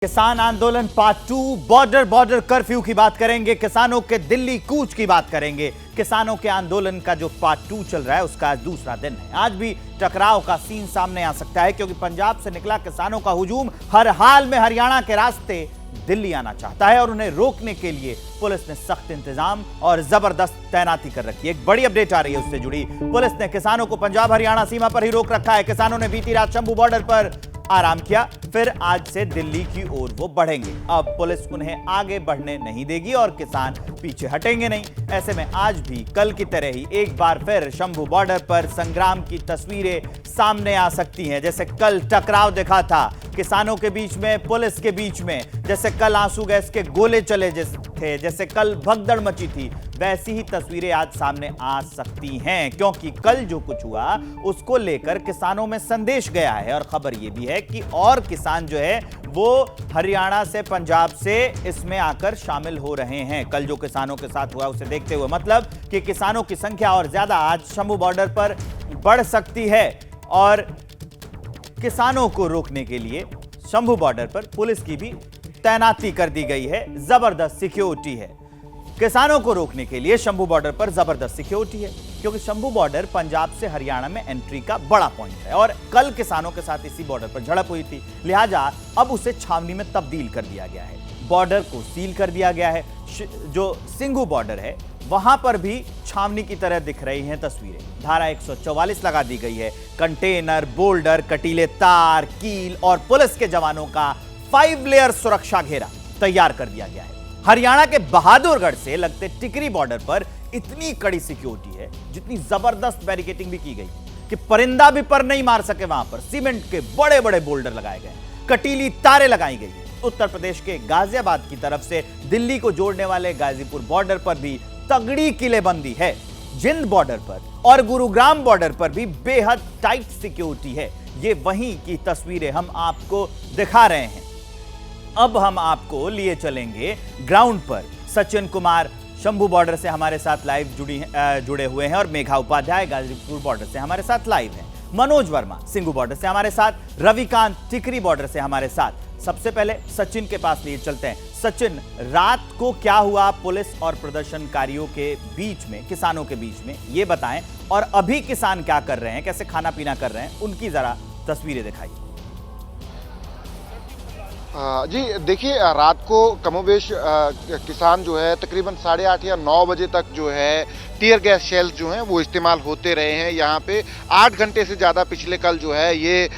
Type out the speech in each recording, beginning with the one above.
किसान आंदोलन part 2 border curfew की बात करेंगे, किसानों के दिल्ली कूच की बात करेंगे। किसानों के आंदोलन का जो पार्ट 2 चल रहा है उसका आज दूसरा दिन है। आज भी टकराव का सीन सामने आ सकता है क्योंकि पंजाब से निकला किसानों का हुजूम हर हाल में हरियाणा के रास्ते दिल्ली आना चाहता है और उन्हें रोकने के लिए पुलिस ने सख्त इंतजाम और जबरदस्त तैनाती कर रखी है। एक बड़ी अपडेट आ रही है उससे जुड़ी। पुलिस ने किसानों को पंजाब हरियाणा सीमा पर ही रोक रखा है। किसानों ने बीती रात शंभू बॉर्डर पर आराम किया, फिर आज से दिल्ली की ओर वो बढ़ेंगे। अब पुलिस उन्हें आगे बढ़ने नहीं देगी और किसान पीछे हटेंगे नहीं। ऐसे में आज भी कल की तरह ही एक बार फिर शंभू बॉर्डर पर संग्राम की तस्वीरें सामने आ सकती हैं। जैसे कल टकराव दिखा था किसानों के बीच में, पुलिस के बीच में, जैसे कल आंसू गैस के गोले चले थे, जैसे कल भगदड़ मची थी, वैसी ही तस्वीरें आज सामने आ सकती हैं क्योंकि कल जो कुछ हुआ उसको लेकर किसानों में संदेश गया है। और खबर यह भी है कि और किसान जो है वो हरियाणा से, पंजाब से इसमें आकर शामिल हो रहे हैं। कल जो किसानों के साथ हुआ उसे देखते हुए मतलब कि किसानों की संख्या और ज्यादा आज शंभू बॉर्डर पर बढ़ सकती है। और किसानों को रोकने के लिए शंभू बॉर्डर पर पुलिस की भी तैनाती कर दी गई है, जबरदस्त सिक्योरिटी है। किसानों को रोकने के लिए शंभू बॉर्डर पर जबरदस्त सिक्योरिटी है क्योंकि शंभू बॉर्डर पंजाब से हरियाणा में एंट्री का बड़ा पॉइंट है और कल किसानों के साथ इसी बॉर्डर पर झड़प हुई थी, लिहाजा अब उसे छावनी में तब्दील कर दिया गया है। बॉर्डर को सील कर दिया गया है। जो सिंघू बॉर्डर है वहां पर भी छावनी की तरह दिख रही हैं तस्वीरें। धारा 144 लगा दी गई है। कंटेनर, बोल्डर, कटीले तार, कील और पुलिस के जवानों का 5 लेयर सुरक्षा घेरा तैयार कर दिया गया है। हरियाणा के बहादुरगढ़ से लगते टिकरी बॉर्डर पर इतनी कड़ी सिक्योरिटी है, जितनी जबरदस्त बैरिकेडिंग भी की गई कि परिंदा भी पर नहीं मार सके। वहां पर सीमेंट के बड़े बड़े बोल्डर लगाए गए, कटीली तारें लगाई गई हैं। उत्तर प्रदेश के गाजियाबाद की तरफ से दिल्ली को जोड़ने वाले गाजीपुर बॉर्डर पर भी तगड़ी किलेबंदी है। जिंद बॉर्डर पर और गुरुग्राम बॉर्डर पर भी बेहद टाइट सिक्योरिटी है। ये वहीं की तस्वीरें हम आपको दिखा रहे हैं। अब हम आपको लिए चलेंगे ग्राउंड पर। सचिन कुमार शंभू बॉर्डर से हमारे साथ लाइव जुड़े हुए हैं और मेघा उपाध्याय गाजीपुर बॉर्डर से हमारे साथ लाइव हैं। मनोज वर्मा सिंघू बॉर्डर से हमारे साथ, रविकांत टिकरी बॉर्डर से हमारे साथ। सबसे पहले सचिन के पास लिए चलते हैं। सचिन, रात को क्या हुआ पुलिस और प्रदर्शनकारियों के बीच में, किसानों के बीच में, ये बताएं। और अभी किसान क्या कर रहे हैं, कैसे खाना पीना कर रहे हैं, उनकी जरा तस्वीरें दिखाइए। जी देखिए, रात को कमोबेश किसान जो है तकरीबन 8:30 या 9 बजे तक जो है टीयर गैस शेल्स जो हैं वो इस्तेमाल होते रहे हैं। यहाँ पे 8 घंटे से ज़्यादा पिछले कल जो है ये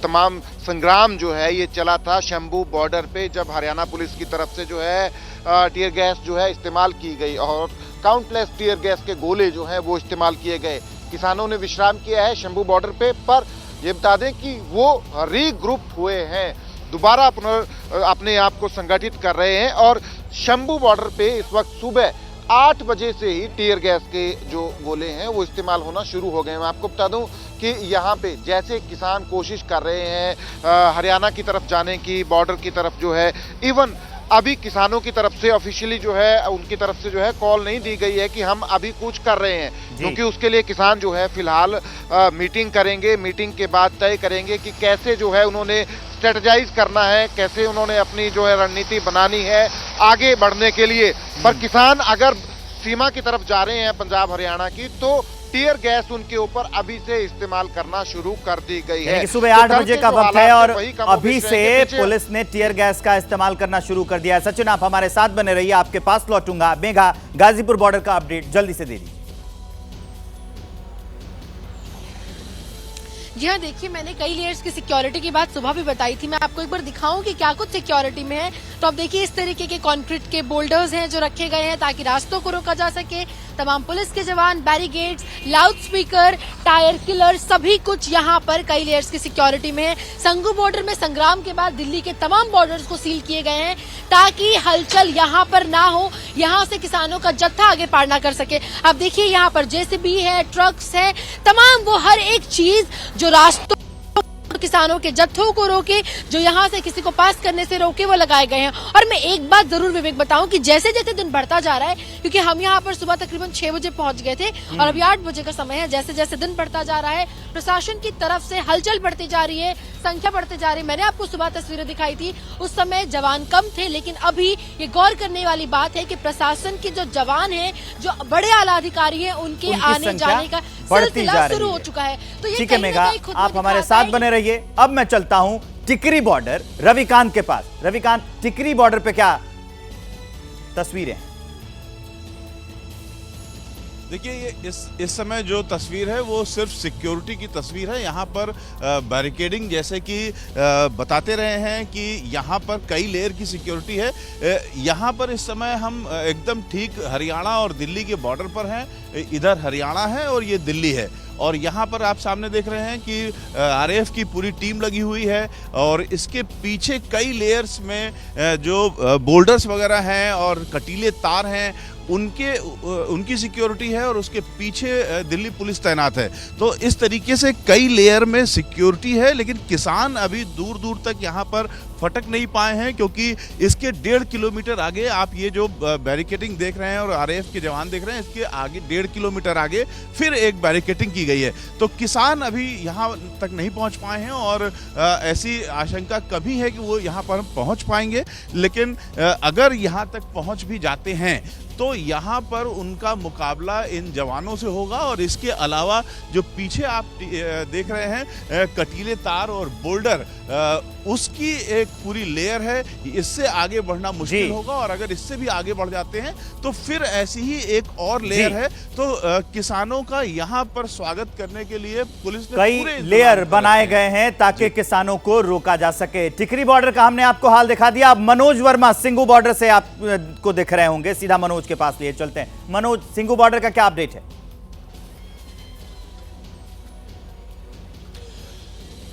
तमाम संग्राम जो है ये चला था शंभू बॉर्डर पे, जब हरियाणा पुलिस की तरफ से जो है टीयर गैस जो है इस्तेमाल की गई और काउंटलेस टीयर गैस के गोले जो हैं वो इस्तेमाल किए गए। किसानों ने विश्राम किया है शंभू बॉर्डर पे, पर ये बता दें कि वो रीग्रुप हुए हैं, दोबारा अपने आप को संगठित कर रहे हैं। और शंभू बॉर्डर पे इस वक्त सुबह 8 बजे से ही टीयर गैस के जो गोले हैं वो इस्तेमाल होना शुरू हो गए हैं। मैं आपको बता दूं कि यहाँ पे जैसे किसान कोशिश कर रहे हैं हरियाणा की तरफ जाने की, बॉर्डर की तरफ जो है, इवन अभी किसानों की तरफ से ऑफिशियली जो है उनकी तरफ से जो है कॉल नहीं दी गई है कि हम अभी कुछ कर रहे हैं, क्योंकि उसके लिए किसान जो है फिलहाल मीटिंग करेंगे। मीटिंग के बाद तय करेंगे कि कैसे जो है उन्होंने स्ट्रेटजाइज करना है, कैसे उन्होंने अपनी जो है रणनीति बनानी है आगे बढ़ने के लिए। पर किसान अगर सीमा की तरफ जा रहे हैं पंजाब हरियाणा की, तो टीयर गैस उनके ऊपर अभी से इस्तेमाल करना शुरू कर दी गई है। सुबह 8 बजे का वक्त है और अभी से पुलिस ने टीयर गैस का इस्तेमाल करना शुरू कर दिया है। सचिन, आप हमारे साथ बने रहिए, आपके पास लौटूंगा। मेघा, गाजीपुर बॉर्डर का अपडेट जल्दी से दे दीजिए। जी हाँ, देखिए, मैंने कई लेयर्स की सिक्योरिटी की बात सुबह भी बताई थी। मैं आपको एक बार दिखाऊं कि क्या कुछ सिक्योरिटी में है। तो आप देखिए, इस तरीके के कंक्रीट के बोल्डर्स हैं जो रखे गए हैं ताकि रास्तों को रोका जा सके। तमाम पुलिस के जवान, barricades, loud speaker, tyre killer, सभी कुछ यहाँ पर कई लेयर्स की सिक्योरिटी में है। संघू बॉर्डर में संग्राम के बाद दिल्ली के तमाम बॉर्डर्स को सील किए गए हैं ताकि हलचल यहाँ पर ना हो, यहाँ से किसानों का जत्था आगे पार ना कर सके। अब देखिए, यहाँ पर जेसीबी है, ट्रक्स है, तमाम वो हर एक चीज जो रास्तों किसानों के जत्थों को रोके, जो यहाँ से किसी को पास करने से रोके, वो लगाए गए हैं। और मैं एक बात जरूर विवेक बताऊं कि जैसे जैसे दिन बढ़ता जा रहा है, क्योंकि हम यहाँ पर सुबह तकरीबन 6 बजे पहुंच गए थे और अभी 8 बजे का समय है, जैसे जैसे दिन बढ़ता जा रहा है प्रशासन की तरफ से हलचल बढ़ती जा रही है, संख्या बढ़ती जा रही है। मैंने आपको सुबह तस्वीरें दिखाई थी, उस समय जवान कम थे, लेकिन अभी ये गौर करने वाली बात है कि प्रशासन के जो जवान हैं, जो बड़े आला अधिकारी हैं, उनके आने जाने का सिलसिला शुरू हो चुका है। तो ये ठीक है मेघा, आप हमारे साथ बने रहिए। अब मैं चलता हूं टिकरी बॉर्डर रविकांत के पास। रविकांत, टिकरी बॉर्डर पे क्या तस्वीरें हैं? देखिए, ये इस समय जो तस्वीर है वो सिर्फ सिक्योरिटी की तस्वीर है। यहाँ पर बैरिकेडिंग, जैसे कि बताते रहे हैं कि यहाँ पर कई लेयर की सिक्योरिटी है। यहाँ पर इस समय हम एकदम ठीक हरियाणा और दिल्ली के बॉर्डर पर हैं। इधर हरियाणा है और ये दिल्ली है, और यहाँ पर आप सामने देख रहे हैं कि आरएएफ की पूरी टीम लगी हुई है, और इसके पीछे कई लेयर्स में जो बोल्डर्स वगैरह हैं और कटीले तार हैं, उनकी सिक्योरिटी है, और उसके पीछे दिल्ली पुलिस तैनात है। तो इस तरीके से कई लेयर में सिक्योरिटी है, लेकिन किसान अभी दूर दूर तक यहाँ पर फटक नहीं पाए हैं, क्योंकि इसके 1.5 किलोमीटर आगे आप ये जो बैरिकेडिंग देख रहे हैं और आरएएफ के जवान देख रहे हैं, इसके आगे 1.5 किलोमीटर आगे फिर एक बैरिकेडिंग की गई है। तो किसान अभी यहाँ तक नहीं पहुँच पाए हैं, और ऐसी आशंका कभी है कि वो यहाँ पर पहुँच पाएंगे, लेकिन अगर यहाँ तक पहुँच भी जाते हैं तो यहाँ पर उनका मुकाबला इन जवानों से होगा। और इसके अलावा जो पीछे आप देख रहे हैं कटीले तार और बोल्डर, उसकी एक पूरी लेयर है। इससे आगे बढ़ना मुश्किल होगा, और अगर इससे भी आगे बढ़ जाते हैं तो फिर ऐसी ही एक और लेयर है। तो किसानों का यहाँ पर स्वागत करने के लिए पुलिस ने कई लेयर बनाए गए हैं ताकि किसानों को रोका जा सके। टिकरी बॉर्डर का हमने आपको हाल दिखा दिया। अब मनोज वर्मा सिंगू बॉर्डर से आपको दिख रहे होंगे, सीधा मनोज के पास लिए चलते हैं। मनोज, सिंगू बॉर्डर का क्या अपडेट है?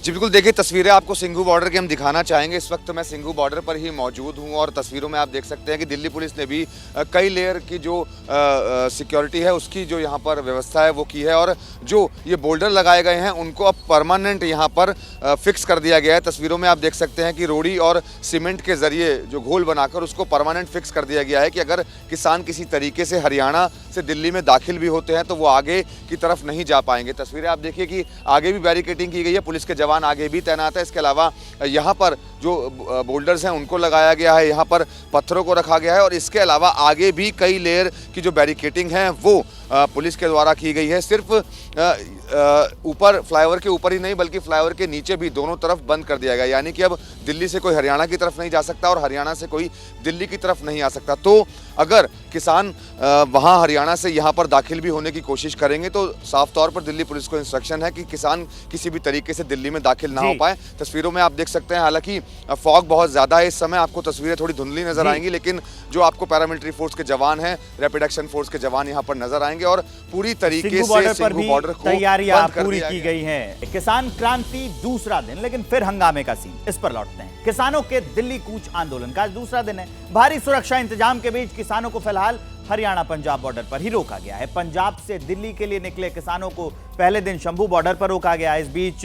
जी बिल्कुल, देखिए तस्वीरें आपको सिंघू बॉर्डर की हम दिखाना चाहेंगे। इस वक्त मैं सिंघू बॉर्डर पर ही मौजूद हूं, और तस्वीरों में आप देख सकते हैं कि दिल्ली पुलिस ने भी कई लेयर की जो सिक्योरिटी है उसकी जो यहां पर व्यवस्था है वो की है, और जो ये बोल्डर लगाए गए हैं उनको अब परमानेंट यहां पर फिक्स कर दिया गया है। तस्वीरों में आप देख सकते हैं कि रोड़ी और सीमेंट के जरिए जो घोल बनाकर उसको परमानेंट फिक्स कर दिया गया है कि अगर किसान किसी तरीके से हरियाणा से दिल्ली में दाखिल भी होते हैं तो वो आगे की तरफ नहीं जा पाएंगे। तस्वीरें आप देखिए कि आगे भी बैरिकेडिंग की गई है, पुलिस के जवान आगे भी तैनात है। इसके अलावा यहाँ पर जो बोल्डर्स हैं उनको लगाया गया है, यहाँ पर पत्थरों को रखा गया है, और इसके अलावा आगे भी कई लेयर की जो बैरिकेडिंग है वो पुलिस के द्वारा की गई है। सिर्फ ऊपर फ्लाईओवर के ऊपर ही नहीं बल्कि फ्लाईओवर के नीचे भी दोनों तरफ बंद कर दिया गया, यानी कि अब दिल्ली से कोई हरियाणा की तरफ नहीं जा सकता और हरियाणा से कोई दिल्ली की तरफ नहीं आ सकता। तो अगर किसान वहाँ हरियाणा से यहाँ पर दाखिल भी होने की कोशिश करेंगे तो साफ तौर पर दिल्ली पुलिस को इंस्ट्रक्शन है कि किसान किसी भी तरीके से दिल्ली में दाखिल ना हो पाए। तस्वीरों में आप देख सकते हैं, हालांकि फॉग बहुत ज़्यादा है इस समय, आपको तस्वीरें थोड़ी धुंधली नजर आएंगी, लेकिन जो आपको पैरामिलिट्री फोर्स के जवान हैं, रैपिड एक्शन फोर्स के जवान यहाँ पर नजर आएंगे, और पूरी तरीके से सिंघू बॉर्डर को तैयारियां पूरी की गई हैं। किसान क्रांति दूसरा दिन, लेकिन फिर हंगामे का सीन, इस पर लौटते हैं। किसानों के दिल्ली कूच आंदोलन का आज दूसरा दिन है। भारी सुरक्षा इंतजाम के बीच किसानों को फिलहाल हरियाणा पंजाब बॉर्डर पर ही रोका गया है। पंजाब से दिल्ली के लिए निकले किसानों को पहले दिन शंभू बॉर्डर पर रोका गया। इस बीच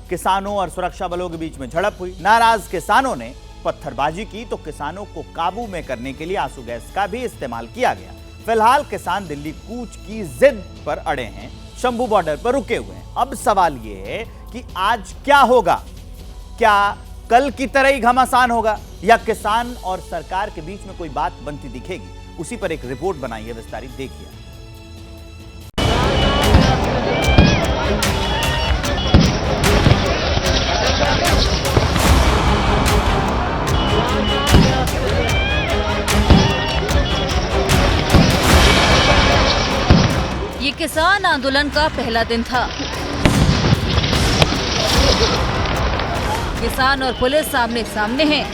किसानों और सुरक्षा बलों के बीच में झड़प हुई। नाराज किसानों ने पत्थरबाजी की तो किसानों को काबू में करने के लिए आंसू गैस का भी इस्तेमाल किया गया। फिलहाल किसान दिल्ली कूच की जिद पर अड़े हैं, शंभू बॉर्डर पर रुके हुए हैं। अब सवाल यह है कि आज क्या होगा? क्या कल की तरह ही घमासान होगा, या किसान और सरकार के बीच में कोई बात बनती दिखेगी? उसी पर एक रिपोर्ट बनाई है विस्तारित, देखिए। ये किसान आंदोलन का पहला दिन था। किसान और पुलिस सामने सामने हैं।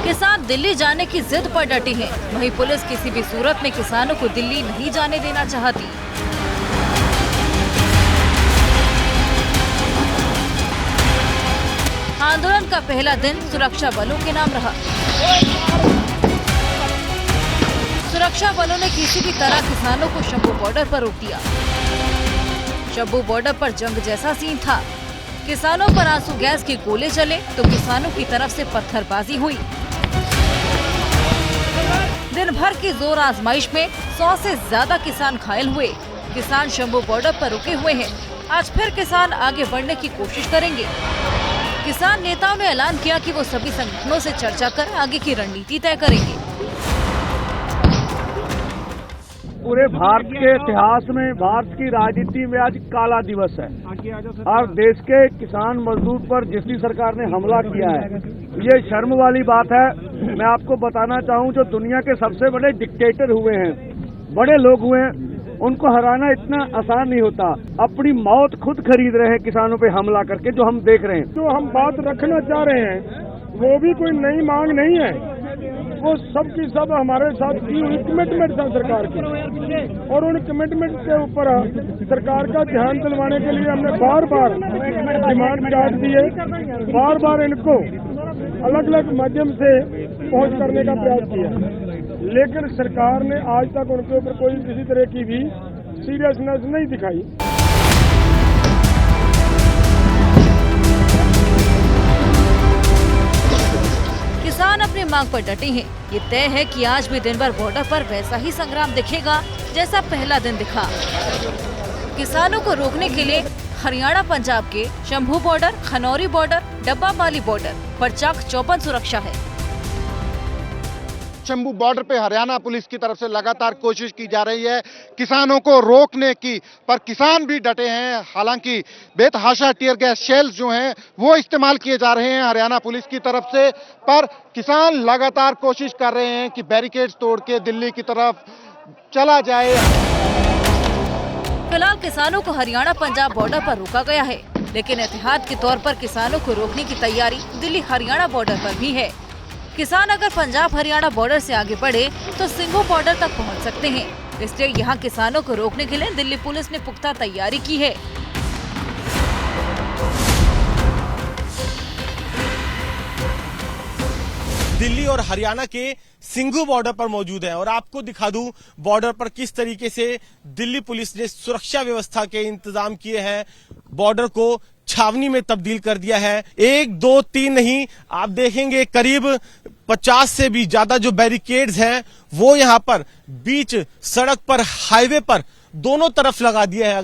किसान दिल्ली जाने की जिद पर डटे हैं, वहीं पुलिस किसी भी सूरत में किसानों को दिल्ली नहीं जाने देना चाहती। आंदोलन का पहला दिन सुरक्षा बलों के नाम रहा। सुरक्षा बलों ने किसी भी तरह किसानों को शंभू बॉर्डर पर रोक दिया। शंभू बॉर्डर पर जंग जैसा सीन था। किसानों पर आंसू गैस के गोले चले तो किसानों की तरफ से पत्थरबाजी हुई। दिन भर की जोर आजमाइश में 100 से ज्यादा किसान घायल हुए। किसान शंभू बॉर्डर पर रुके हुए हैं। आज फिर किसान आगे बढ़ने की कोशिश करेंगे। किसान नेताओं ने ऐलान किया कि वो सभी संगठनों से चर्चा कर आगे की रणनीति तय करेंगे। पूरे भारत के इतिहास में, भारत की राजनीति में आज काला दिवस है। और देश के किसान मजदूर पर जिसकी सरकार ने हमला किया है, ये शर्म वाली बात है। मैं आपको बताना चाहूँ, जो दुनिया के सबसे बड़े डिक्टेटर हुए हैं, बड़े लोग हुए हैं, उनको हराना इतना आसान नहीं होता। अपनी मौत खुद खरीद रहे हैं किसानों पे हमला करके, जो हम देख रहे हैं। जो हम बात रखना चाह रहे हैं वो भी कोई नई मांग नहीं है, वो सब की सब हमारे साथ की हुई कमिटमेंट था सरकार की, और उन कमिटमेंट के ऊपर सरकार का ध्यान दिलवाने के लिए हमने बार बार डिमांड चार्ट दिए, बार बार इनको अलग अलग माध्यम से पहुंच करने का प्रयास किया, लेकिन सरकार ने आज तक उनके ऊपर कोई किसी तरह की भी सीरियसनेस नहीं दिखाई। किसान अपनी मांग पर डटे हैं। ये तय है कि आज भी दिन भर बॉर्डर पर वैसा ही संग्राम दिखेगा जैसा पहला दिन दिखा। किसानों को रोकने के लिए हरियाणा पंजाब के शंभू बॉर्डर, खनौरी बॉर्डर, डब्बा माली बॉर्डर पर चाक चौबंद सुरक्षा है। शंभू बॉर्डर पे हरियाणा पुलिस की तरफ से लगातार कोशिश की जा रही है किसानों को रोकने की, पर किसान भी डटे हैं। हालांकि बेतहाशा टीयर गैस शेल्स जो हैं वो इस्तेमाल किए जा रहे हैं हरियाणा पुलिस की तरफ से, पर किसान लगातार कोशिश कर रहे हैं कि बैरिकेड्स तोड़ के दिल्ली की तरफ चला जाए। फिलहाल किसानों को हरियाणा पंजाब बॉर्डर पर रोका गया है, लेकिन एहतियात के तौर पर किसानों को रोकने की तैयारी दिल्ली हरियाणा बॉर्डर पर भी है। किसान अगर पंजाब हरियाणा बॉर्डर से आगे बढ़े तो सिंघू बॉर्डर तक पहुंच सकते हैं। इसलिए यहां किसानों को रोकने के लिए दिल्ली पुलिस ने पुख्ता तैयारी की है। दिल्ली और हरियाणा के सिंघू बॉर्डर पर मौजूद है और आपको दिखा दूं बॉर्डर पर किस तरीके से दिल्ली पुलिस ने सुरक्षा व्यवस्था के इंतजाम किए हैं। बॉर्डर को छावनी में तब्दील कर दिया है। 1, 2, 3 नहीं, आप देखेंगे करीब 50 से भी ज्यादा जो बैरिकेड्स हैं वो यहां पर बीच सड़क पर, हाईवे पर दोनों तरफ लगा दिए हैं।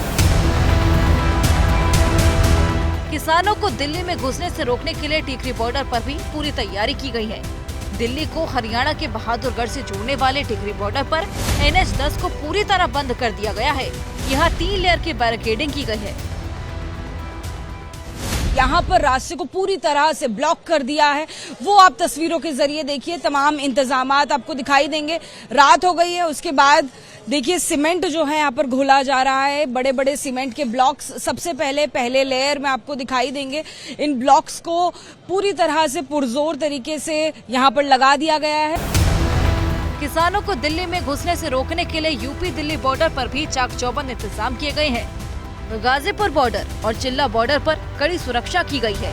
किसानों को दिल्ली में घुसने से रोकने के लिए टीकरी बॉर्डर पर भी पूरी तैयारी की गई है। दिल्ली को हरियाणा के बहादुरगढ़ से जोड़ने वाले टिकरी बॉर्डर पर NH-10 को पूरी तरह बंद कर दिया गया है। यहाँ 3 लेयर की बैरिकेडिंग की गई है। यहाँ पर रास्ते को पूरी तरह से ब्लॉक कर दिया है, वो आप तस्वीरों के जरिए देखिए। तमाम इंतजामात आपको दिखाई देंगे। रात हो गई है, उसके बाद देखिए सीमेंट जो है यहाँ पर घोला जा रहा है। बड़े बड़े सीमेंट के ब्लॉक्स सबसे पहले लेयर में आपको दिखाई देंगे। इन ब्लॉक्स को पूरी तरह से पुरजोर तरीके से यहाँ पर लगा दिया गया है। किसानों को दिल्ली में घुसने से रोकने के लिए यूपी दिल्ली बॉर्डर पर भी चाक चौबंद इंतजाम किए गए हैं। गाजीपुर बॉर्डर और चिल्ला बॉर्डर पर कड़ी सुरक्षा की गई है।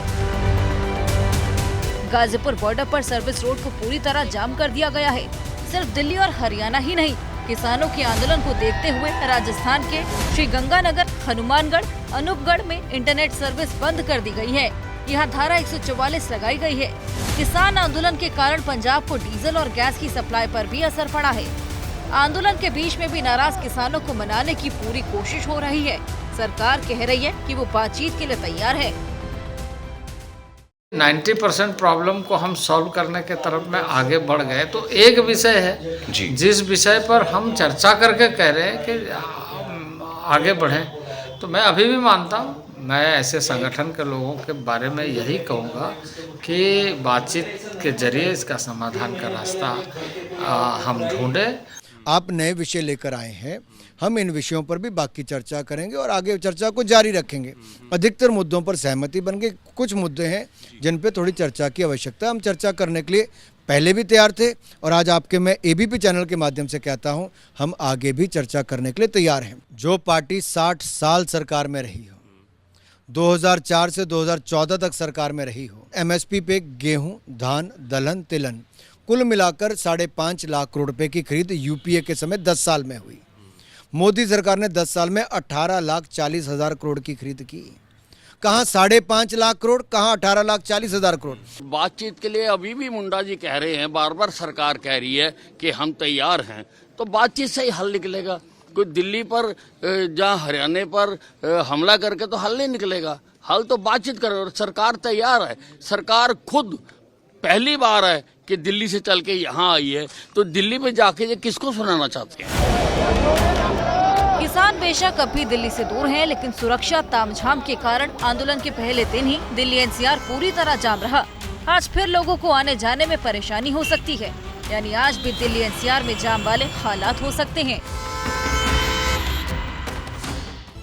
गाजीपुर बॉर्डर पर सर्विस रोड को पूरी तरह जाम कर दिया गया है। सिर्फ दिल्ली और हरियाणा ही नहीं, किसानों के आंदोलन को देखते हुए राजस्थान के श्रीगंगानगर, हनुमानगढ़, अनूपगढ़ में इंटरनेट सर्विस बंद कर दी गई है। यहाँ धारा 144 लगाई गई है। किसान आंदोलन के कारण पंजाब को डीजल और गैस की सप्लाई पर भी असर पड़ा है। आंदोलन के बीच में भी नाराज किसानों को मनाने की पूरी कोशिश हो रही है। सरकार कह रही है कि वो बातचीत के लिए तैयार है। 90% प्रॉब्लम को हम सॉल्व करने के तरफ में आगे बढ़ गए। तो एक विषय है जिस विषय पर हम चर्चा करके कह रहे हैं कि आगे बढ़ें, तो मैं अभी भी मानता हूँ, मैं ऐसे संगठन के लोगों के बारे में यही कहूँगा कि बातचीत के जरिए इसका समाधान का रास्ता हम ढूंढें। आप नए विषय लेकर आए हैं, हम इन विषयों पर भी बाकी चर्चा करेंगे और आगे चर्चा को जारी रखेंगे। अधिकतर मुद्दों पर सहमति बन गई, कुछ मुद्दे हैं जिन पे थोड़ी चर्चा की आवश्यकता है। हम चर्चा करने के लिए पहले भी तैयार थे और आज आपके मैं ABP चैनल के माध्यम से कहता हूं, हम आगे भी चर्चा करने के लिए तैयार हैं। जो पार्टी 60 साल सरकार में रही हो, 2004 से 2014 तक सरकार में रही हो, MSP पे गेहूँ, धान, दलहन, तिलहन कुल मिलाकर 5.5 लाख करोड़ रुपए की खरीद यूपीए के समय 10 साल में हुई। मोदी सरकार ने 10 साल में 18,40,000 करोड़ की खरीद की। कहाँ 5.5 लाख करोड़, कहाँ 18,40,000 करोड़। बातचीत के लिए अभी भी मुंडा जी कह रहे हैं, बार बार सरकार कह रही है कि हम तैयार हैं, तो बातचीत से ही हल निकलेगा। कोई दिल्ली पर जहाँ हरियाणा पर हमला करके तो हल नहीं निकलेगा। हल तो बातचीत करे, और सरकार तैयार है। सरकार खुद पहली बार है कि दिल्ली से चल के यहाँ आई है, तो दिल्ली में जाके ये किसको सुनाना चाहते हैं। किसान बेशक अभी दिल्ली से दूर हैं, लेकिन सुरक्षा तामझाम के कारण आंदोलन के पहले दिन ही दिल्ली एनसीआर पूरी तरह जाम रहा। आज फिर लोगों को आने जाने में परेशानी हो सकती है, यानी आज भी दिल्ली एनसीआर में जाम वाले हालात हो सकते हैं।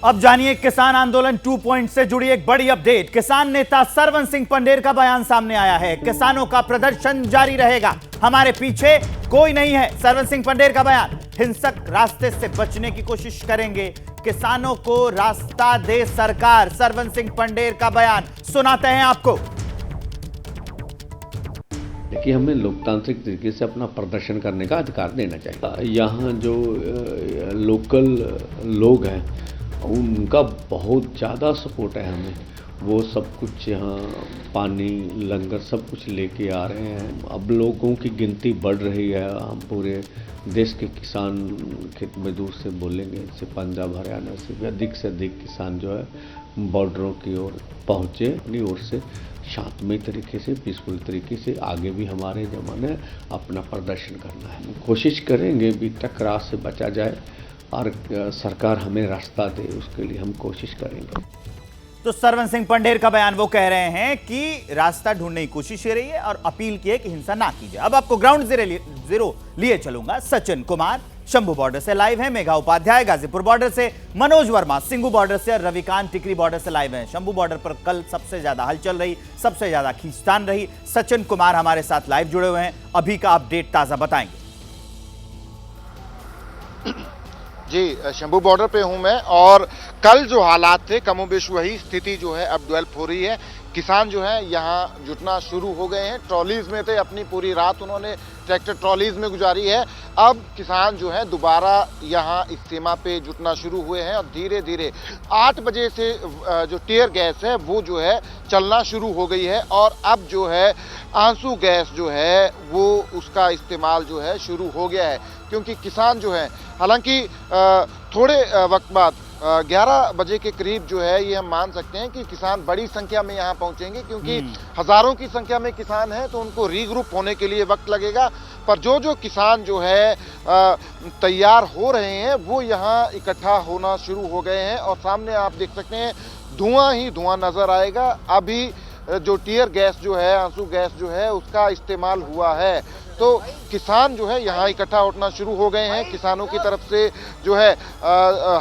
अब जानिए किसान आंदोलन 2 पॉइंट से जुड़ी एक बड़ी अपडेट। किसान नेता सरवन सिंह पंडेर का बयान सामने आया है। किसानों का प्रदर्शन जारी रहेगा, हमारे पीछे कोई नहीं है। सरवन सिंह पंडेर का बयान, हिंसक रास्ते से बचने की कोशिश करेंगे, किसानों को रास्ता दे सरकार। सरवन सिंह पंडेर का बयान सुनाते हैं आपको। देखिए, हमें लोकतांत्रिक तरीके से अपना प्रदर्शन करने का अधिकार देना चाहिए। यहाँ जो लोकल लोग हैं उनका बहुत ज़्यादा सपोर्ट है हमें। वो सब कुछ यहाँ पानी लंगर सब कुछ लेके आ रहे हैं। अब लोगों की गिनती बढ़ रही है। हम पूरे देश के किसान खेत मजदूर से बोलेंगे, जैसे पंजाब हरियाणा से भी अधिक किसान जो है बॉर्डरों की ओर पहुँचे। अपनी ओर से शांतमय तरीके से, पीसफुल तरीके से आगे भी हमारे जमाने अपना प्रदर्शन करना है। कोशिश करेंगे भी टकराव से बचा जाए और सरकार हमें रास्ता दे, उसके लिए हम कोशिश करेंगे। तो सरवन सिंह पंडेर का बयान, वो कह रहे हैं कि रास्ता ढूंढने की कोशिश की रही है और अपील की है कि हिंसा ना कीजिए। अब आपको ग्राउंड जीरो लिए चलूंगा। सचिन कुमार शंभू बॉर्डर से लाइव है, मेघा उपाध्याय गाजीपुर बॉर्डर से, मनोज वर्मा सिंगू बॉर्डर से और रविकांत टिकरी बॉर्डर से लाइव हैं। शंभू बॉर्डर पर कल सबसे ज्यादा हलचल रही, सबसे ज्यादा खींचतान रही। सचिन कुमार हमारे साथ लाइव जुड़े हुए हैं, अभी का अपडेट ताजा बताएंगे। जी, शंभू बॉर्डर पे हूं मैं, और कल जो हालात थे कमोबेश वही स्थिति जो है अब डेवलप हो रही है। किसान जो है यहाँ जुटना शुरू हो गए हैं। ट्रॉलीज में थे, अपनी पूरी रात उन्होंने ट्रैक्टर ट्रॉलीज में गुजारी है। अब किसान जो है दोबारा यहाँ इस सीमा पे जुटना शुरू हुए हैं और धीरे धीरे 8 बजे से जो टीयर गैस है वो जो है चलना शुरू हो गई है। और अब जो है आंसू गैस जो है वो उसका इस्तेमाल जो है शुरू हो गया है, क्योंकि किसान जो है, हालांकि थोड़े वक्त बाद 11 बजे के करीब जो है ये हम मान सकते हैं कि किसान बड़ी संख्या में यहाँ पहुंचेंगे, क्योंकि हजारों की संख्या में किसान हैं, तो उनको रीग्रुप होने के लिए वक्त लगेगा। पर जो किसान जो है तैयार हो रहे हैं वो यहाँ इकट्ठा होना शुरू हो गए हैं। और सामने आप देख सकते हैं धुआं ही धुआं नजर आएगा। अभी जो टीयर गैस जो है, आंसू गैस जो है, उसका इस्तेमाल हुआ है। तो किसान जो है यहाँ इकट्ठा होना शुरू हो गए हैं। किसानों की तरफ से जो है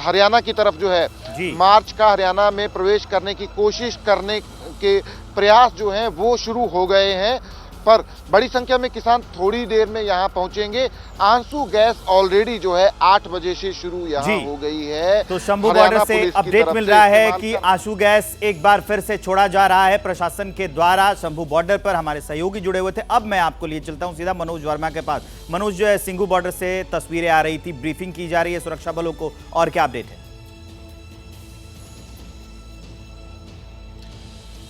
हरियाणा की तरफ जो है मार्च का हरियाणा में प्रवेश करने की कोशिश करने के प्रयास जो हैं वो शुरू हो गए हैं। पर बड़ी संख्या में किसान थोड़ी देर में यहाँ पहुंचेंगे। आंसू गैस ऑलरेडी जो है 8 बजे से शुरू यहाँ हो गई है। तो शंभू बॉर्डर से अपडेट मिल रहा है कि आंसू गैस एक बार फिर से छोड़ा जा रहा है प्रशासन के द्वारा। शंभू बॉर्डर पर हमारे सहयोगी जुड़े हुए थे। अब मैं आपको लिए चलता हूं सीधा मनोज वर्मा के पास। मनोज, जो है सिंगू बॉर्डर से तस्वीरें आ रही थी, ब्रीफिंग की जा रही है सुरक्षा बलों को, और क्या अपडेट है?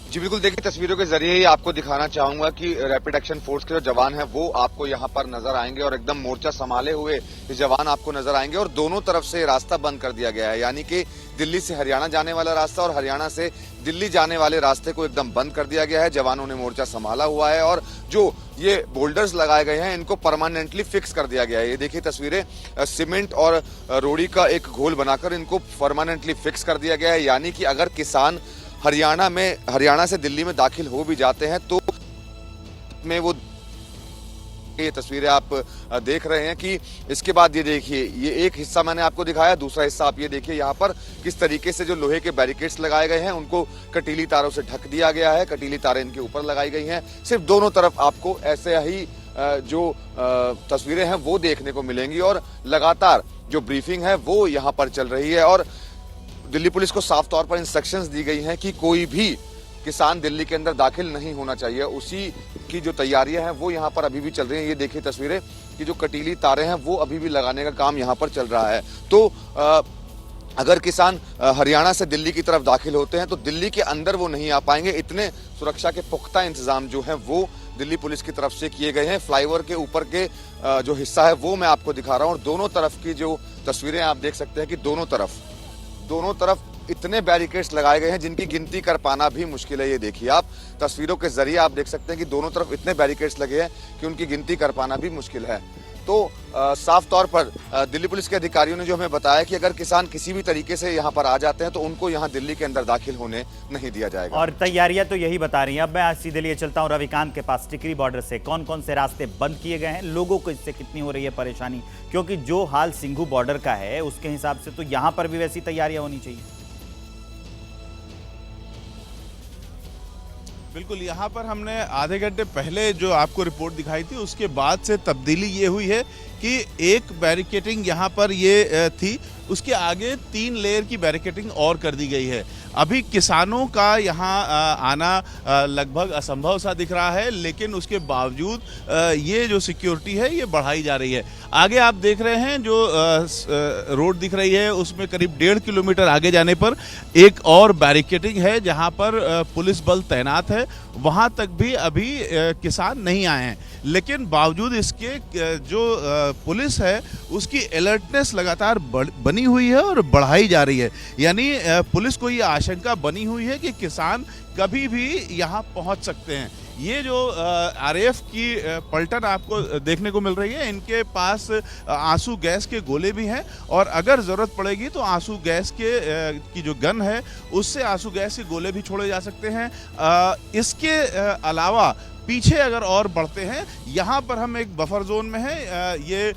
जी बिल्कुल, देखिए तस्वीरों के जरिए ही आपको दिखाना चाहूंगा कि रैपिड एक्शन फोर्स के जो जवान हैं वो आपको यहाँ पर नजर आएंगे और एकदम मोर्चा संभाले हुए ये जवान आपको नजर आएंगे। और दोनों तरफ से रास्ता बंद कर दिया गया है, यानी कि दिल्ली से हरियाणा जाने वाला रास्ता और हरियाणा से दिल्ली जाने वाले रास्ते को एकदम बंद कर दिया गया है। जवानों ने मोर्चा संभाला हुआ है और जो ये बोल्डर्स लगाए गए हैं इनको परमानेंटली फिक्स कर दिया गया है। ये देखिए तस्वीरें, सीमेंट और रोड़ी का एक घोल बनाकर इनको परमानेंटली फिक्स कर दिया गया है, यानी कि अगर किसान हरियाणा से दिल्ली में दाखिल हो भी जाते हैं तो में वो, ये तस्वीरें आप देख रहे हैं कि इसके बाद ये देखिए, ये एक हिस्सा मैंने आपको दिखाया, दूसरा हिस्सा आप ये देखिए यहाँ पर किस तरीके से जो लोहे के बैरिकेड्स लगाए गए हैं उनको कटीली तारों से ढक दिया गया है। कटीली तारें इनके ऊपर लगाई गई हैं। सिर्फ दोनों तरफ आपको ऐसे ही जो तस्वीरें हैं वो देखने को मिलेंगी और लगातार जो ब्रीफिंग है वो यहाँ पर चल रही है। और दिल्ली पुलिस को साफ तौर पर इंस्ट्रक्शंस दी गई हैं कि कोई भी किसान दिल्ली के अंदर दाखिल नहीं होना चाहिए, उसी की जो तैयारियां हैं वो यहाँ पर अभी भी चल रही हैं। ये देखिए तस्वीरें कि जो कटीली तारें हैं वो अभी भी लगाने का काम यहाँ पर चल रहा है। तो अगर किसान हरियाणा से दिल्ली की तरफ दाखिल होते हैं तो दिल्ली के अंदर वो नहीं आ पाएंगे। इतने सुरक्षा के पुख्ता इंतजाम जो हैं वो दिल्ली पुलिस की तरफ से किए गए हैं। फ्लाईओवर के ऊपर के जो हिस्सा है वो मैं आपको दिखा रहा हूँ और दोनों तरफ की जो तस्वीरें आप देख सकते हैं कि दोनों तरफ इतने बैरिकेड्स लगाए गए हैं जिनकी गिनती कर पाना भी मुश्किल है। ये देखिए आप तस्वीरों के जरिए आप देख सकते हैं कि दोनों तरफ इतने बैरिकेड्स लगे हैं कि उनकी गिनती कर पाना भी मुश्किल है। तो साफ तौर पर दिल्ली पुलिस के अधिकारियों ने जो हमें बताया कि अगर किसान किसी भी तरीके से यहाँ पर आ जाते हैं तो उनको यहाँ दिल्ली के अंदर दाखिल होने नहीं दिया जाएगा। और तैयारियां तो यही बता रही हैं। अब मैं आज सीधे लिए चलता हूं रविकांत के पास। टिकरी बॉर्डर से कौन कौन से रास्ते बंद किए गए हैं, लोगों को इससे कितनी हो रही है परेशानी, क्योंकि जो हाल सिंघू बॉर्डर का है उसके हिसाब से तो यहां पर भी वैसी तैयारियां होनी चाहिए। बिल्कुल, यहाँ पर हमने आधे घंटे पहले जो आपको रिपोर्ट दिखाई थी उसके बाद से तब्दीली ये हुई है कि एक बैरिकेटिंग यहाँ पर ये थी, उसके आगे 3 लेयर की बैरिकेटिंग और कर दी गई है। अभी किसानों का यहाँ आना लगभग असंभव सा दिख रहा है, लेकिन उसके बावजूद ये जो सिक्योरिटी है ये बढ़ाई जा रही है। आगे आप देख रहे हैं जो रोड दिख रही है उसमें करीब 1.5 किलोमीटर आगे जाने पर एक और बैरिकेटिंग है जहाँ पर पुलिस बल तैनात है। वहाँ तक भी अभी किसान नहीं आए हैं, लेकिन बावजूद इसके जो पुलिस है उसकी अलर्टनेस लगातार बनी हुई है और बढ़ाई जा रही है। यानी पुलिस को ये आशंका बनी हुई है कि किसान कभी भी यहाँ पहुँच सकते हैं। ये जो आरएएफ की पलटन आपको देखने को मिल रही है, इनके पास आंसू गैस के गोले भी हैं और अगर ज़रूरत पड़ेगी तो आंसू गैस की जो गन है उससे आंसू गैस के गोले भी छोड़े जा सकते हैं। इसके अलावा पीछे अगर और बढ़ते हैं, यहाँ पर हम एक बफर जोन में हैं। ये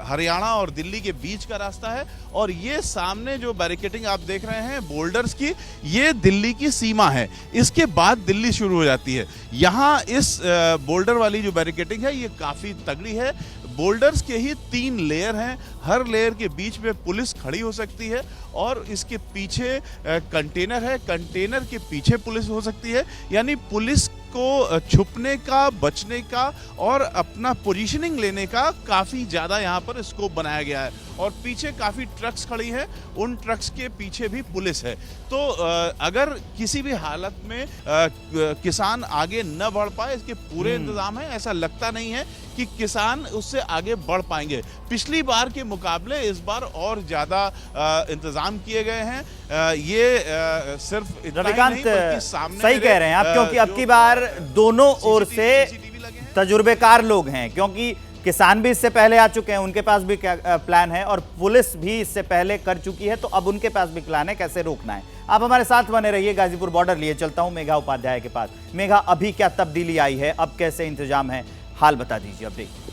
हरियाणा और दिल्ली के बीच का रास्ता है और ये सामने जो बैरिकेटिंग आप देख रहे हैं बोल्डर्स की, ये दिल्ली की सीमा है। इसके बाद दिल्ली शुरू हो जाती है। यहाँ इस बोल्डर वाली जो बैरिकेटिंग है ये काफ़ी तगड़ी है। बोल्डर्स के ही 3 लेयर हैं, हर लेयर के बीच में पुलिस खड़ी हो सकती है और इसके पीछे कंटेनर है, कंटेनर के पीछे पुलिस हो सकती है। यानी पुलिस को छुपने का, बचने का और अपना पोजीशनिंग लेने का काफ़ी ज़्यादा यहाँ पर स्कोप बनाया गया है। और पीछे काफ़ी ट्रक्स खड़ी हैं, उन ट्रक्स के पीछे भी पुलिस है। तो अगर किसी भी हालत में किसान आगे न बढ़ पाए, इसके पूरे इंतजाम है। ऐसा लगता नहीं है कि किसान उससे आगे बढ़ पाएंगे। पिछली बार के मुकाबले इस बार और ज़्यादा इंतजाम किए गए हैं। ये सिर्फ रविकांत सही कह रहे हैं आप, क्योंकि अब की बार दोनों ओर से तजुर्बेकार लोग हैं, क्योंकि किसान भी इससे पहले आ चुके हैं, उनके पास भी प्लान है और पुलिस भी इससे पहले कर चुकी है, तो अब उनके पास भी प्लान है कैसे रोकना है। आप हमारे साथ बने रहिए। गाजीपुर बॉर्डर लिए चलता हूं मेघा उपाध्याय के पास। मेघा, अभी क्या तब्दीली आई है, अब कैसे इंतजाम है, हाल बता दीजिए अपडेट।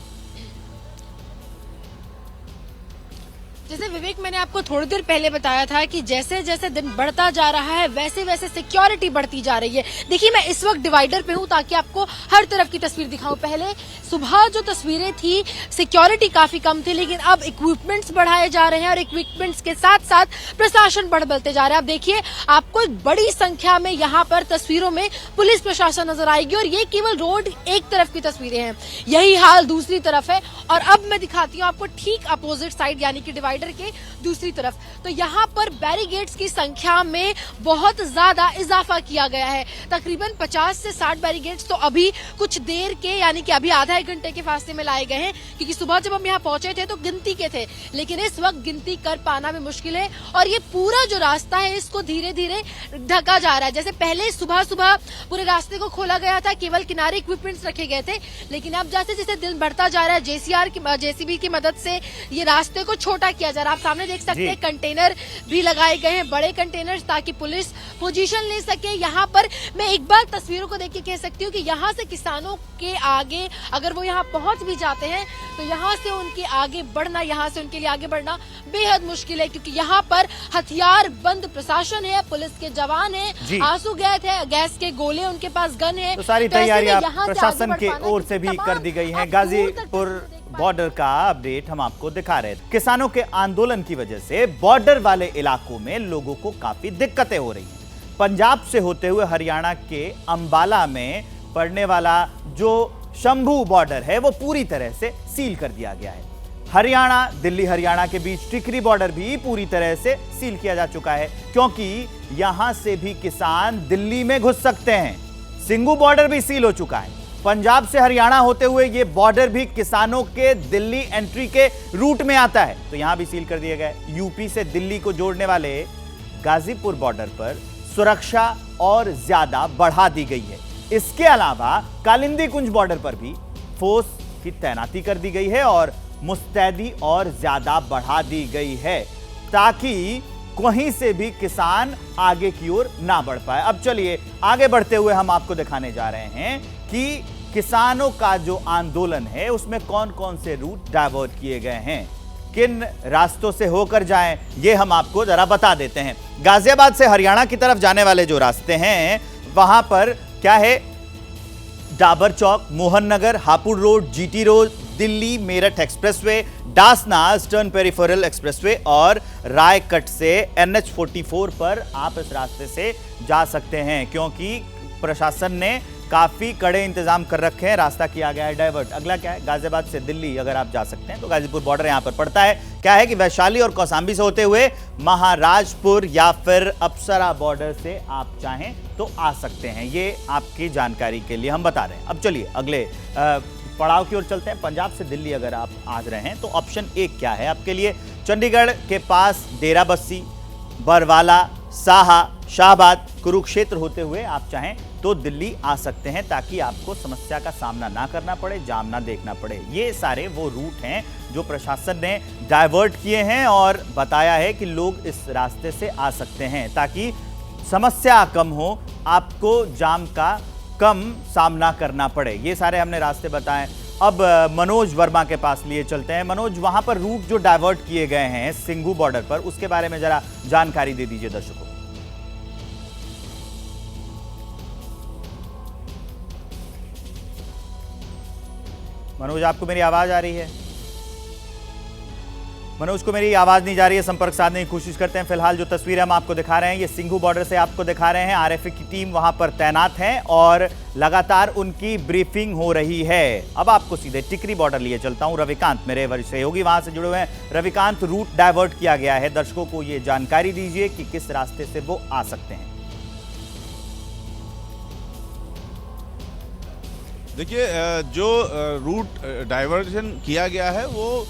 जैसे विवेक, मैंने आपको थोड़ी देर पहले बताया था कि जैसे जैसे दिन बढ़ता जा रहा है वैसे वैसे सिक्योरिटी बढ़ती जा रही है। देखिए, मैं इस वक्त डिवाइडर पे हूँ ताकि आपको हर तरफ की तस्वीर दिखाऊं। पहले सुबह जो तस्वीरें थी सिक्योरिटी काफी कम थी, लेकिन अब इक्विपमेंट्स बढ़ाए जा रहे हैं और इक्विपमेंट्स के साथ साथ प्रशासन बढ़ते जा रहा है। अब देखिए, आपको एक बड़ी संख्या में यहाँ पर तस्वीरों में पुलिस प्रशासन नजर आएगी और ये केवल रोड एक तरफ की तस्वीरें हैं, यही हाल दूसरी तरफ है। और अब मैं दिखाती हूँ आपको ठीक अपोजिट साइड, यानी कि डिवाइडर के दूसरी तरफ। तो यहाँ पर बैरिकेड्स की संख्या में बहुत ज्यादा इजाफा किया गया है। तकरीबन 50 से 60 बैरिकेड्स तो अभी कुछ देर के, यानी कि अभी आधा एक घंटे के फासले में लाए गए हैं, क्योंकि सुबह जब हम यहाँ पहुंचे थे तो गिनती के थे, लेकिन इस वक्त गिनती कर पाना भी मुश्किल है। और ये पूरा जो रास्ता है इसको धीरे धीरे ढका जा रहा है। जैसे पहले सुबह सुबह पूरे रास्ते को खोला गया था, केवल किनारे इक्विपमेंट्स रखे गए थे, लेकिन अब जैसे जैसे दिन बढ़ता जा रहा है जेसीबी की मदद से ये रास्ते को छोटा किया जा रहा है। आप सामने देख सकते हैं कंटेनर भी लगाए गए हैं, बड़े कंटेनर, ताकि पुलिस पोजीशन ले सके। यहाँ पर मैं एक बार तस्वीरों को देख के कह सकती हूँ कि यहाँ से किसानों के आगे अगर वो यहाँ पहुंच भी जाते हैं तो यहाँ से उनके आगे बढ़ना, यहाँ से उनके लिए आगे बढ़ना बेहद मुश्किल है, क्योंकि यहाँ पर हथियार बंद प्रशासन है, पुलिस के जवान है, आंसू गैस के गोले, उनके पास गन है। तो सारी तैयारियां प्रशासन की ओर से भी कर दी गई है। गाजीपुर बॉर्डर का अपडेट हम आपको दिखा रहे थे। किसानों के आंदोलन की वजह से बॉर्डर वाले इलाकों में लोगों को काफी दिक्कतें हो रही हैं। पंजाब से होते हुए हरियाणा के अंबाला में पड़ने वाला जो शंभू बॉर्डर है वो पूरी तरह से सील कर दिया गया है। हरियाणा, दिल्ली हरियाणा के बीच टिकरी बॉर्डर भी पूरी तरह से सील किया जा चुका है, क्योंकि यहां से भी किसान दिल्ली में घुस सकते हैं। सिंघू बॉर्डर भी सील हो चुका है। पंजाब से हरियाणा होते हुए ये बॉर्डर भी किसानों के दिल्ली एंट्री के रूट में आता है, तो यहां भी सील कर दिया गया है। यूपी से दिल्ली को जोड़ने वाले गाजीपुर बॉर्डर पर सुरक्षा और ज्यादा बढ़ा दी गई है। इसके अलावा कालिंदी कुंज बॉर्डर पर भी फोर्स की तैनाती कर दी गई है और मुस्तैदी और ज्यादा बढ़ा दी गई है, ताकि कहीं से भी किसान आगे की ओर ना बढ़ पाए। अब चलिए आगे बढ़ते हुए हम आपको दिखाने जा रहे हैं कि किसानों का जो आंदोलन है उसमें कौन कौन से रूट डाइवर्ट किए गए हैं, किन रास्तों से होकर जाएं, ये हम आपको जरा बता देते हैं। गाजियाबाद से हरियाणा की तरफ जाने वाले जो रास्ते हैं वहां पर क्या है, Dabur Chowk, Mohan Nagar, Hapur road, GT road, Delhi Meerut expressway, Dasna eastern peripheral expressway और रायकट से NH44 पर आप इस रास्ते से जा सकते हैं, क्योंकि प्रशासन ने काफी कड़े इंतजाम कर रखे हैं। रास्ता किया गया है डाइवर्ट। अगला क्या है, गाजियाबाद से दिल्ली अगर आप जा सकते हैं तो गाजीपुर बॉर्डर यहां पर पड़ता है। क्या है कि वैशाली और कौसाम्बी से होते हुए महाराजपुर या फिर अप्सरा बॉर्डर से आप चाहें तो आ सकते हैं। ये आपकी जानकारी के लिए हम बता रहे हैं। अब चलिए अगले पड़ाव की ओर चलते हैं। पंजाब से दिल्ली अगर आप आ रहे हैं तो ऑप्शन 1 क्या है आपके लिए, चंडीगढ़ के पास डेरा बस्सी, बरवाला, साहा, शाहबाद, कुरुक्षेत्र होते हुए आप चाहें तो दिल्ली आ सकते हैं, ताकि आपको समस्या का सामना ना करना पड़े, जाम ना देखना पड़े। ये सारे वो रूट हैं जो प्रशासन ने डाइवर्ट किए हैं और बताया है कि लोग इस रास्ते से आ सकते हैं, ताकि समस्या कम हो, आपको जाम का कम सामना करना पड़े। ये सारे हमने रास्ते बताए। अब मनोज वर्मा के पास लिए चलते हैं। मनोज, वहां पर रूट जो डाइवर्ट किए गए हैं सिंघू बॉर्डर पर, उसके बारे में जरा जानकारी दे दीजिए दर्शकों। मनोज, आपको मेरी आवाज आ रही है? मनोज को मेरी आवाज नहीं जा रही है, संपर्क साधने की कोशिश करते हैं। फिलहाल जो तस्वीर हम आपको दिखा रहे हैं ये सिंघू बॉर्डर से आपको दिखा रहे हैं। आरएफए की टीम वहां पर तैनात है और लगातार उनकी ब्रीफिंग हो रही है। अब आपको सीधे टिकरी बॉर्डर लिए चलता हूं। रविकांत मेरे वरिष्ठ सहयोगी वहां से जुड़े हुए हैं। रविकांत, रूट डाइवर्ट किया गया है, दर्शकों को ये जानकारी दीजिए कि किस रास्ते से वो आ सकते हैं। देखिए, जो रूट डाइवर्जन किया गया है वो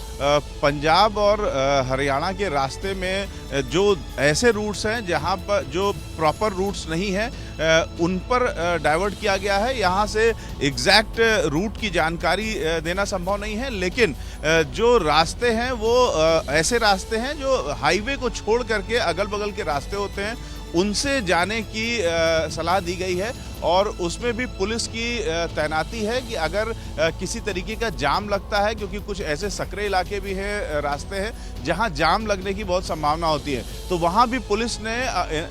पंजाब और हरियाणा के रास्ते में जो ऐसे रूट्स हैं जहां पर जो प्रॉपर रूट्स नहीं हैं उन पर डाइवर्ट किया गया है। यहां से एग्जैक्ट रूट की जानकारी देना संभव नहीं है, लेकिन जो रास्ते हैं वो ऐसे रास्ते हैं जो हाईवे को छोड़ करके अगल बगल के रास्ते होते हैं, उनसे जाने की सलाह दी गई है। और उसमें भी पुलिस की तैनाती है कि अगर किसी तरीके का जाम लगता है, क्योंकि कुछ ऐसे सकरे इलाके भी हैं, रास्ते हैं जहां जाम लगने की बहुत संभावना होती है, तो वहां भी पुलिस ने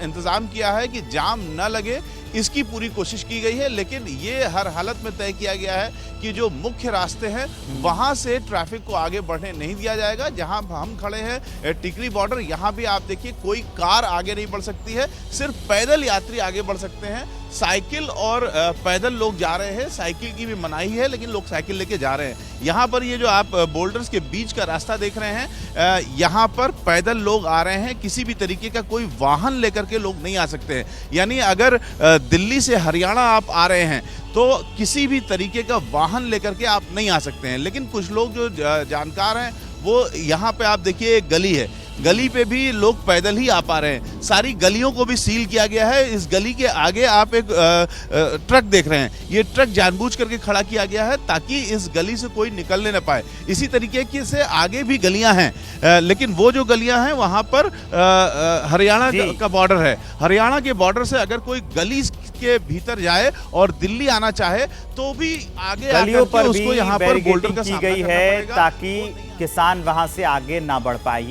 इंतजाम किया है कि जाम न लगे, इसकी पूरी कोशिश की गई है। लेकिन ये हर हालत में तय किया गया है कि जो मुख्य रास्ते हैं वहां से ट्रैफिक को आगे बढ़ने नहीं दिया जाएगा। जहां हम खड़े हैं टिकरी बॉर्डर, यहां भी आप देखिए कोई कार आगे नहीं बढ़ सकती है, सिर्फ पैदल यात्री आगे बढ़ सकते हैं। साइकिल और पैदल लोग जा रहे हैं, साइकिल की भी मनाही है लेकिन लोग साइकिल लेके जा रहे हैं। यहाँ पर ये जो आप बोल्डर्स के बीच का रास्ता देख रहे हैं, यहाँ पर पैदल लोग आ रहे हैं, किसी भी तरीके का कोई वाहन लेकर के लोग नहीं आ सकते हैं। यानी अगर दिल्ली से हरियाणा आप आ रहे हैं तो किसी भी तरीके का वाहन लेकर के आप नहीं आ सकते हैं। लेकिन कुछ लोग जो जानकार हैं वो यहाँ पे आप देखिए एक गली है, गली पे भी लोग पैदल ही आ पा रहे हैं। सारी गलियों को भी सील किया गया है। इस गली के आगे आप एक ट्रक देख रहे हैं, ये ट्रक जानबूझ करके खड़ा किया गया है ताकि इस गली से कोई निकलने न पाए। इसी तरीके से आगे भी गलियां हैं, लेकिन वो जो गलियां हैं वहां पर हरियाणा का बॉर्डर है। हरियाणा के बॉर्डर से अगर कोई गली के भीतर जाए और दिल्ली आना चाहे तो भी आगे गलियों पर उसको यहाँ पर बोल्डर का की गई है ताकि किसान वहां से आगे ना बढ़ पाए।